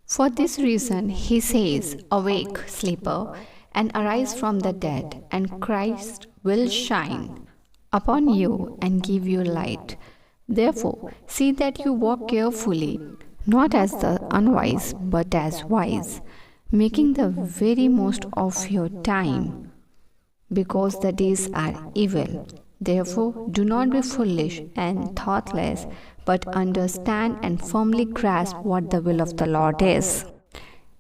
For this reason, he says, "Awake, sleeper, and arise from the dead, and Christ will shine upon you and give you light. Therefore, see that you walk carefully, not as the unwise, but as wise, making the very most of your time, because the days are evil. Therefore, do not be foolish and thoughtless, but understand and firmly grasp what the will of the Lord is."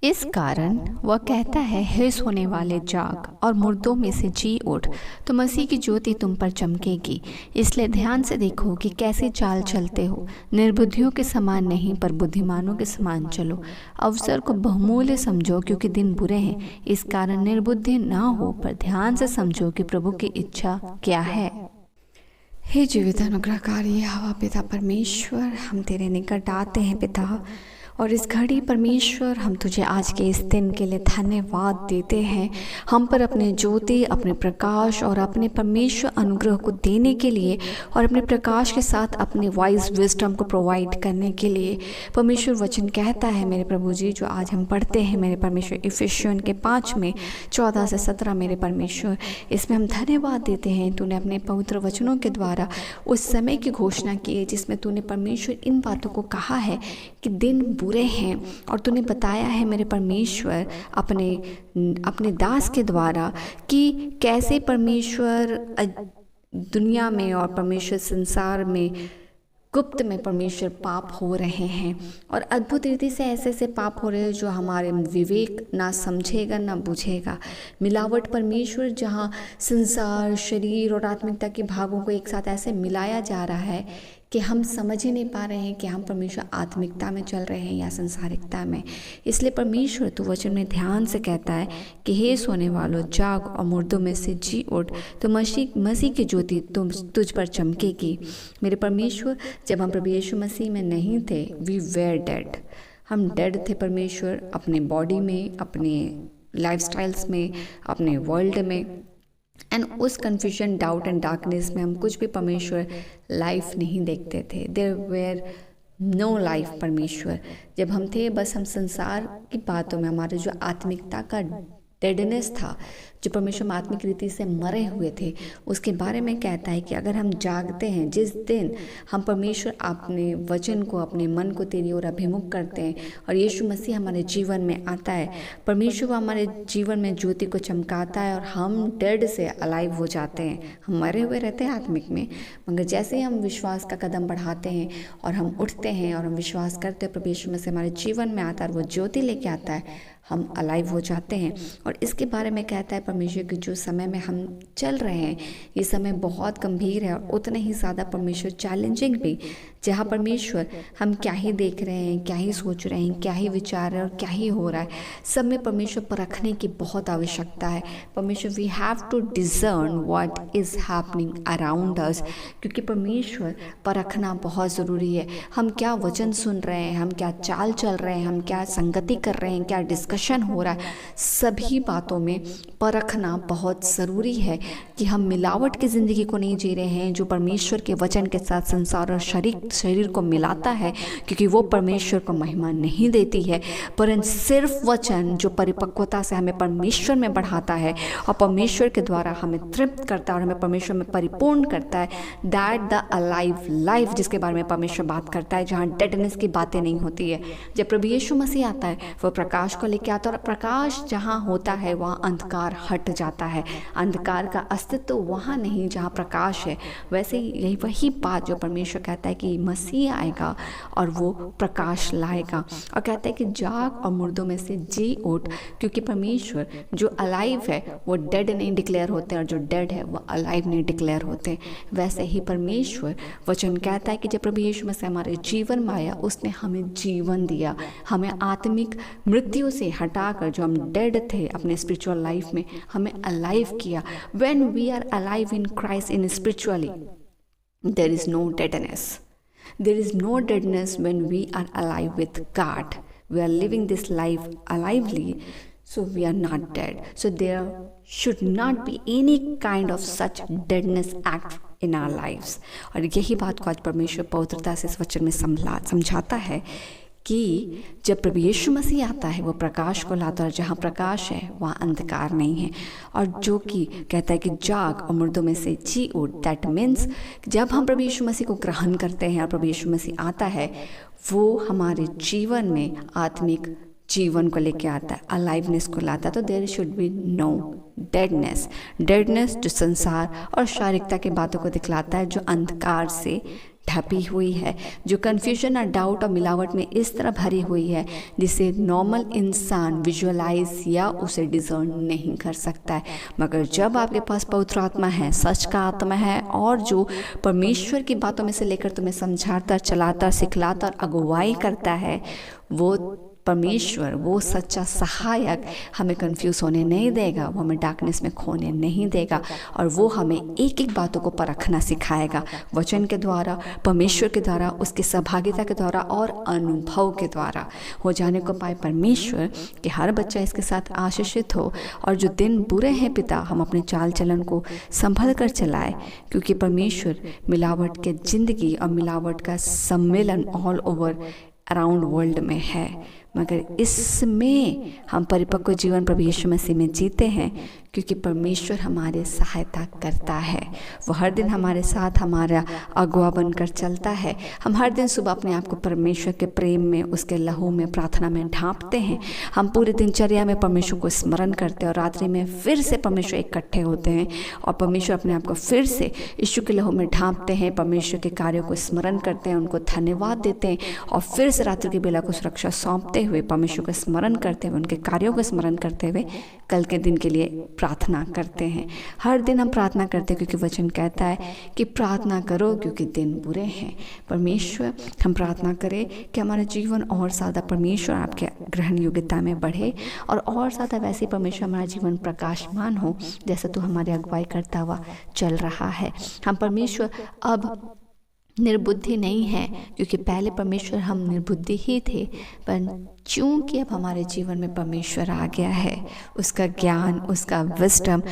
इस कारण वह कहता है, हे सोने वाले जाग और मुर्दों में से जी उठ, तो मसीह की ज्योति तुम पर चमकेगी। इसलिए ध्यान से देखो कि कैसे चाल चलते हो, निर्बुद्धियों के समान नहीं पर बुद्धिमानों के समान चलो। अवसर को बहुमूल्य समझो क्योंकि दिन बुरे हैं। इस कारण निर्बुद्धि ना हो पर ध्यान से समझो कि प्रभु की इच्छा क्या है। हे जीवित अनुग्रहकारी यहोवा पिता परमेश्वर, हम तेरे निकट आते हैं पिता, और इस घड़ी परमेश्वर हम तुझे आज के इस दिन के लिए धन्यवाद देते हैं। हम पर अपने ज्योति, अपने प्रकाश और अपने परमेश्वर अनुग्रह को देने के लिए और अपने प्रकाश के साथ अपने वाइज विजडम को प्रोवाइड करने के लिए। परमेश्वर वचन कहता है मेरे प्रभु जी, जो आज हम पढ़ते हैं मेरे परमेश्वर, इफिसियन के 5 में 14 से 17 मेरे परमेश्वर, इसमें हम धन्यवाद देते हैं। तूने अपने पवित्र वचनों के द्वारा उस समय की घोषणा की है जिसमें तूने परमेश्वर इन बातों को कहा है कि दिन बुरे हैं, और तूने बताया है मेरे परमेश्वर अपने दास के द्वारा कि कैसे परमेश्वर दुनिया में और परमेश्वर संसार में गुप्त में परमेश्वर पाप हो रहे हैं, और अद्भुत रीति से ऐसे ऐसे पाप हो रहे हैं जो हमारे विवेक ना समझेगा ना बुझेगा। मिलावट परमेश्वर, जहाँ संसार, शरीर और आत्मिकता के भागों को एक साथ ऐसे मिलाया जा रहा है कि हम समझ ही नहीं पा रहे हैं कि हम परमेश्वर आत्मिकता में चल रहे हैं या संसारिकता में। इसलिए परमेश्वर तू वचन में ध्यान से कहता है कि हे सोने वालों जाग और मुर्दों में से जी उठ, तो मसीह की ज्योति तुझ पर चमकेगी। मेरे परमेश्वर, जब हम प्रभु यीशु मसीह में नहीं थे, वी वेर डेड, हम डेड थे परमेश्वर, अपने बॉडी में, अपने लाइफस्टाइल्स में, अपने वर्ल्ड में, एंड उस कन्फ्यूजन, डाउट एंड डार्कनेस में हम कुछ भी परमेश्वर लाइफ नहीं देखते थे। देयर वेयर नो लाइफ परमेश्वर। जब हम थे बस हम संसार की बातों में, हमारे जो आत्मिकता का डेडनेस था, जो परमेश्वर आत्मिक रीति से मरे हुए थे, उसके बारे में कहता है कि अगर हम जागते हैं, जिस दिन हम परमेश्वर अपने वचन को, अपने मन को तेरी ओर अभिमुख करते हैं और यीशु मसीह हमारे जीवन में आता है, परमेश्वर हमारे जीवन में ज्योति को चमकाता है और हम डेड से अलाइव हो जाते हैं। हम मरे हुए रहते हैं आत्मिक में, मगर जैसे ही हम विश्वास का कदम बढ़ाते हैं और हम उठते हैं और हम विश्वास करते हैं प्रभु यीशु मसीह हमारे जीवन में आता है और वो ज्योति लेके आता है, हम अलाइव हो जाते हैं। और इसके बारे में कहता है परमेश्वर कि जो समय में हम चल रहे हैं, ये समय बहुत गंभीर है और उतना ही ज़्यादा परमेश्वर चैलेंजिंग भी, जहाँ परमेश्वर हम क्या ही देख रहे हैं, क्या ही सोच रहे हैं, क्या ही विचार रहे हैं और क्या ही हो रहा है, सब में परमेश्वर परखने की बहुत आवश्यकता है। परमेश्वर, we have to discern what is happening around us, क्योंकि परमेश्वर परखना बहुत ज़रूरी है। हम क्या वचन सुन रहे हैं, हम क्या चाल चल रहे हैं, हम क्या संगति कर रहे हैं, क्या डिस्कशन हो रहा है, सभी बातों में परखना बहुत ज़रूरी है कि हम मिलावट की ज़िंदगी को नहीं जी रहे हैं जो परमेश्वर के वचन के साथ संसार और शरीर को मिलाता है, क्योंकि वो परमेश्वर को महिमा नहीं देती है, परंतु सिर्फ वचन जो परिपक्वता से हमें परमेश्वर में बढ़ाता है और परमेश्वर के द्वारा हमें तृप्त करता है और हमें परमेश्वर में परिपूर्ण करता है, दैट द अलाइव लाइफ जिसके बारे में परमेश्वर बात करता है, जहाँ डेडनेस की बातें नहीं होती है। जब प्रभु यीशु मसीह आता है वो प्रकाश को लेकर आता है, और प्रकाश जहाँ होता है वहाँ अंधकार हट जाता है, अंधकार का अस्तित्व वहाँ नहीं जहाँ प्रकाश है। वैसे ही यही वही बात जो परमेश्वर कहता है कि मसीह आएगा और वो प्रकाश लाएगा, और कहता है कि जाग और मुर्दों में से जी उठ, क्योंकि परमेश्वर जो अलाइव है वो डेड नहीं डिक्लेयर होते और जो डेड है वो अलाइव नहीं डिक्लेयर होते। वैसे ही परमेश्वर वचन कहता है कि जब प्रभु यीशु मसीह हमारे जीवन में आया, उसने हमें जीवन दिया, हमें आत्मिक मृत्यु से हटाकर, जो हम डेड थे अपने स्पिरिचुअल लाइफ में, हमें अलाइव किया। When we are alive in Christ in spiritually, there is no deadness. There is no deadness when we are alive with God. We are living this life alively, so we are not dead. So there should not be any kind of such deadness act in our lives. और यही बात को आज परमेश्वर पवित्रता से इस वचन में समझाता है कि जब प्रभु यीशु मसीह आता है वो प्रकाश को लाता है, और जहाँ प्रकाश है वहाँ अंधकार नहीं है। और जो कि कहता है कि जाग और मुर्दों में से जी उठ, दैट मीन्स जब हम प्रभु यीशु मसीह को ग्रहण करते हैं और प्रभु यीशु मसीह आता है, वो हमारे जीवन में आत्मिक जीवन को लेके आता है, अलाइवनेस को लाता है। तो there should be no deadness जो संसार और शारीरिकता की बातों को दिखलाता है, जो अंधकार से ढपी हुई है, जो कन्फ्यूजन और डाउट और मिलावट में इस तरह भरी हुई है जिसे नॉर्मल इंसान विजुअलाइज या उसे डिजर्न नहीं कर सकता है। मगर जब आपके पास पवित्र आत्मा है, सच का आत्मा है, और जो परमेश्वर की बातों में से लेकर तुम्हें समझाता, चलाता, सिखलाता और अगुवाई करता है, वो परमेश्वर, वो सच्चा सहायक हमें कंफ्यूज होने नहीं देगा, वो हमें डार्कनेस में खोने नहीं देगा, और वो हमें एक एक बातों को परखना सिखाएगा, वचन के द्वारा, परमेश्वर के द्वारा, उसकी सहभागिता के द्वारा और अनुभव के द्वारा। हो जाने को पाए परमेश्वर कि हर बच्चा इसके साथ आशीषित हो, और जो दिन बुरे हैं पिता, हम अपने चाल चलन को संभल कर चलाए, क्योंकि परमेश्वर मिलावट के ज़िंदगी और मिलावट का सम्मेलन ऑल ओवर अराउंड वर्ल्ड में है, मगर इसमें हम परिपक्व जीवन प्रभु यीशु मसीह में जीते हैं, क्योंकि परमेश्वर हमारे सहायता करता है। वो हर दिन हमारे साथ हमारा अगुआ बनकर चलता है। हम हर दिन सुबह अपने आप को परमेश्वर के प्रेम में, उसके लहू में, प्रार्थना में ढांपते हैं। हम पूरी दिनचर्या में परमेश्वर को स्मरण करते हैं, और रात्रि में फिर से परमेश्वर इकट्ठे होते हैं और परमेश्वर अपने आप को फिर से यीशु के लहू में ढांपते हैं, परमेश्वर के कार्यों को स्मरण करते हैं, उनको धन्यवाद देते हैं, और फिर से रात्रि की बेला को सुरक्षा सौंपते हुए, परमेश्वर को स्मरण करते हुए, उनके कार्यों को स्मरण करते हुए कल के दिन के लिए प्रार्थना करते हैं। हर दिन हम प्रार्थना करते हैं, क्योंकि वचन कहता है कि प्रार्थना करो क्योंकि दिन बुरे हैं। परमेश्वर, हम प्रार्थना करें कि हमारा जीवन और ज़्यादा परमेश्वर आपके ग्रहण योग्यता में बढ़े, और ज़्यादा वैसे परमेश्वर हमारा जीवन प्रकाशमान हो, जैसा तो हमारी अगुवाई करता हुआ चल रहा है। हम परमेश्वर अब निर्बुद्धि नहीं है, क्योंकि पहले परमेश्वर हम निर्बुद्धि ही थे, पर चूँकि अब हमारे जीवन में परमेश्वर आ गया है, उसका ज्ञान, उसका विजडम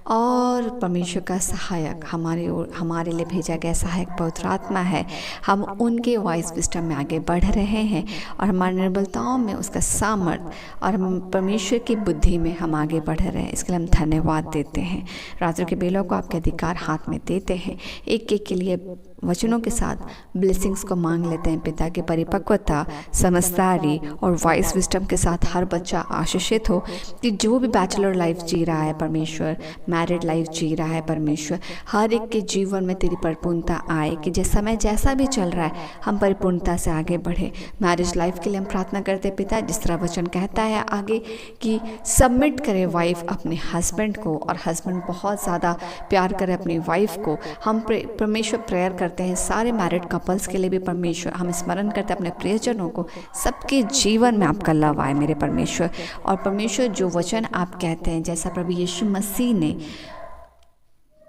और परमेश्वर का सहायक हमारे लिए भेजा गया सहायक पवित्र आत्मा है, हम उनके वाइस विजडम में आगे बढ़ रहे हैं, और हमारी निर्बलताओं में उसका सामर्थ और परमेश्वर की बुद्धि में हम आगे बढ़ रहे हैं। इसके लिए हम धन्यवाद देते हैं। रात्रि के बेलों को आपके अधिकार हाथ में देते हैं, एक एक के लिए वचनों के साथ ब्लेसिंग्स को मांग लेते हैं। पिता की परिपक्वता, समझदारी और वाइस विजडम के साथ हर बच्चा आशीषित हो, कि जो भी बैचलर लाइफ जी रहा है परमेश्वर, मैरिड लाइफ जी रहा है परमेश्वर, हर एक के जीवन में तेरी परिपूर्णता आए, कि जैसा समय जैसा भी चल रहा है हम परिपूर्णता से आगे बढ़े। मैरिज लाइफ के लिए हम प्रार्थना करते हैं पिता, जिस तरह वचन कहता है आगे कि सबमिट करे वाइफ अपने हस्बैंड को, और हस्बैंड बहुत ज़्यादा प्यार करे अपनी वाइफ को। हम परमेश्वर प्रेयर करते हैं सारे मैरिड कपल्स के लिए भी परमेश्वर, हम स्मरण करते हैं अपने प्रियजनों को, सबके जीवन में आपका लव आए मेरे परमेश्वर। और परमेश्वर, जो वचन आप कहते हैं, जैसा प्रभु यीशु मसीह ने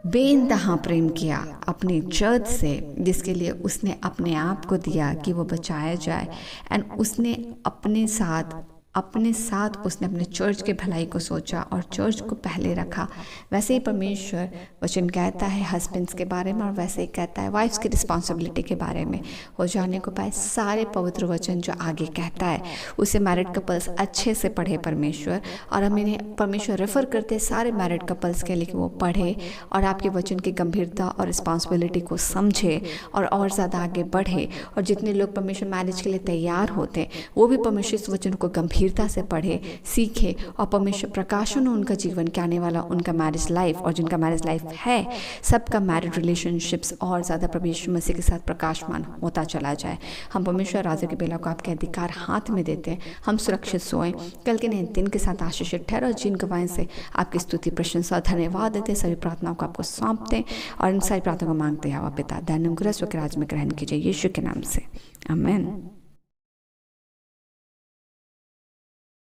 बेइंतहा प्रेम किया अपने चर्च से, जिसके लिए उसने अपने आप को दिया कि वो बचाया जाए, एंड उसने अपने साथ उसने अपने चर्च के भलाई को सोचा और चर्च को पहले रखा। वैसे ही परमेश्वर वचन कहता है हस्बैंड्स के बारे में, और वैसे ही कहता है वाइफ्स की रिस्पॉन्सिबिलिटी के बारे में। हो जाने को पाए सारे पवित्र वचन जो आगे कहता है, उसे मैरिड कपल्स अच्छे से पढ़े परमेश्वर, और हम इन्हें परमेश्वर रेफर करते हैं सारे मैरिड कपल्स के लिए कि वो पढ़े और आपके वचन की गंभीरता और रिस्पॉन्सिबिलिटी को समझे और ज़्यादा आगे बढ़े। और जितने लोग परमेश्वर मैरिज के लिए तैयार होते हैं, वो भी परमेश्वर इस वचन को गंभीरता से पढ़े, सीखे, और परमेश्वर प्रकाशन हो उनका जीवन के आने वाला उनका मैरिज लाइफ, और जिनका मैरिज लाइफ है सबका मैरिड रिलेशनशिप्स और ज़्यादा प्रभु यीशु मसीह के साथ प्रकाशमान होता चला जाए। हम परमेश्वर राजा के बेला को आपके अधिकार हाथ में देते हैं, हम सुरक्षित सोएं, कल के नए दिन के साथ आशीषित ठहरो, जिन गवाहें से आपकी स्तुति, प्रशंसा, धन्यवाद देते हैं। सभी प्रार्थनाओं को आपको सौंपते हैं और इन सारी प्रार्थनाओं को मांगते हैं। पिता, धन्य अनुग्रह के राज में ग्रहण कीजिए, यीशु के नाम से, आमीन।